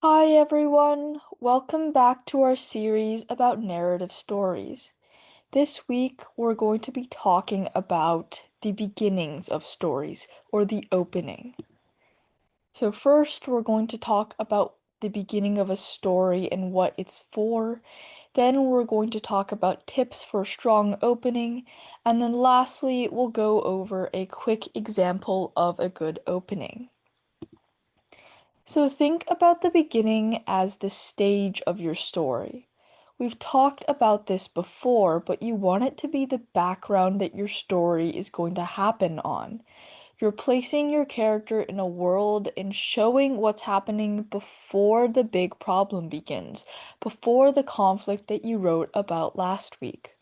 Hi everyone, welcome back to our series about narrative stories. This week we're going to be talking about the beginnings of stories, or the opening. So first we're going to talk about the beginning of a story and what it's for. Then we're going to talk about tips for strong opening, and then lastly we'll go over a quick example of a good opening. So think about the beginning as the stage of your story. We've talked about this before, but you want it to be the background that your story is going to happen on. You're placing your character in a world and showing what's happening before the big problem begins, before the conflict that you wrote about last week.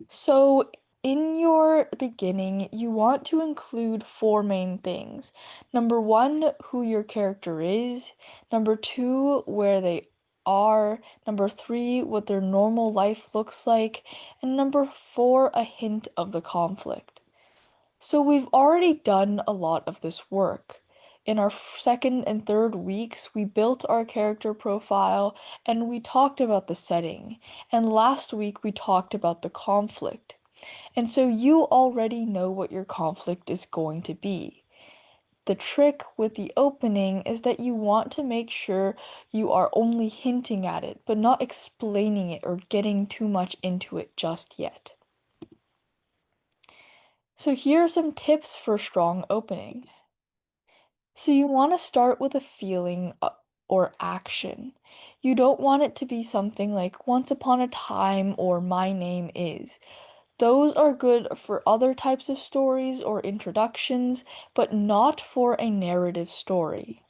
So, in your beginning, you want to include four main things. Number one, who your character is. Number two, where they are. Number three, what their normal life looks like. And number four, a hint of the conflict. So, we've already done a lot of this work. In our second and third weeks, we built our character profile and we talked about the setting. And last week, we talked about the conflict. And so you already know what your conflict is going to be. The trick with the opening is that you want to make sure you are only hinting at it, but not explaining it or getting too much into it just yet. So here are some tips for strong opening. So you want to start with a feeling or action. You don't want it to be something like once upon a time or my name is. Those are good for other types of stories or introductions, but not for a narrative story.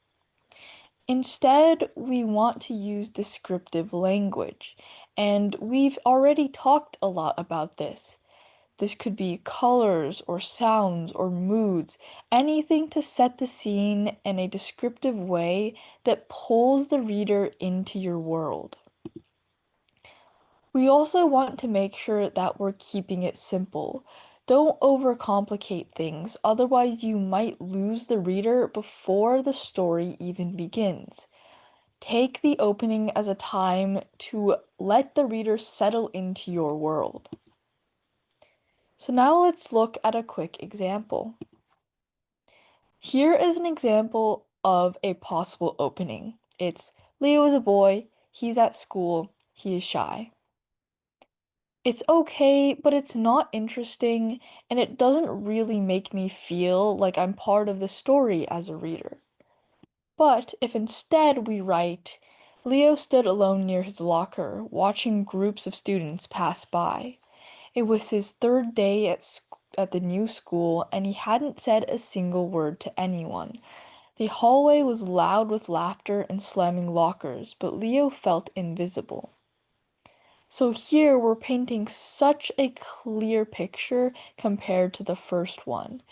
Instead, we want to use descriptive language, and we've already talked a lot about this. This could be colors or sounds or moods, anything to set the scene in a descriptive way that pulls the reader into your world. We also want to make sure that we're keeping it simple. Don't overcomplicate things, otherwise you might lose the reader before the story even begins. Take the opening as a time to let the reader settle into your world. So now let's look at a quick example. Here is an example of a possible opening. It's Leo is a boy, he's at school, he is shy. It's okay, but it's not interesting, and it doesn't really make me feel like I'm part of the story as a reader. But if instead we write, Leo stood alone near his locker, watching groups of students pass by. It was his third day at the new school, and he hadn't said a single word to anyone. The hallway was loud with laughter and slamming lockers, but Leo felt invisible. So here we're painting such a clear picture compared to the first one.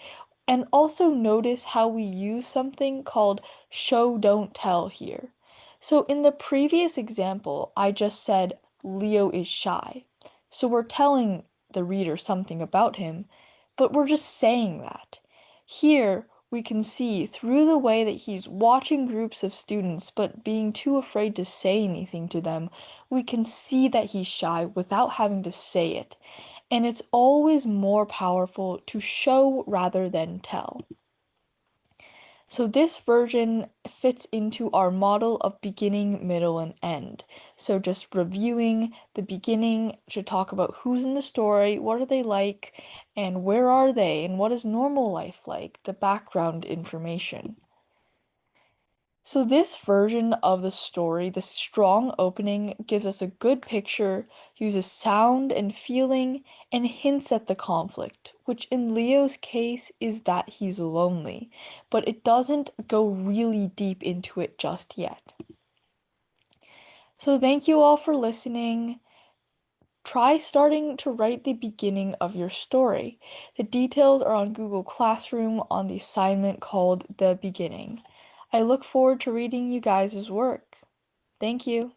And also notice how we use something called show don't tell here. So in the previous example, I just said Leo is shy. So we're telling the reader something about him, but we're just saying that. Here, we can see through the way that he's watching groups of students but being too afraid to say anything to them, we can see that he's shy without having to say it. And it's always more powerful to show rather than tell. So this version fits into our model of beginning, middle, and end. So just reviewing the beginning should talk about who's in the story, what are they like, and where are they, and what is normal life like, the background information. So this version of the story, the strong opening, gives us a good picture, uses sound and feeling, and hints at the conflict, which in Leo's case is that he's lonely, but it doesn't go really deep into it just yet. So thank you all for listening. Try starting to write the beginning of your story. The details are on Google Classroom on the assignment called The Beginning. I look forward to reading you guys' work. Thank you.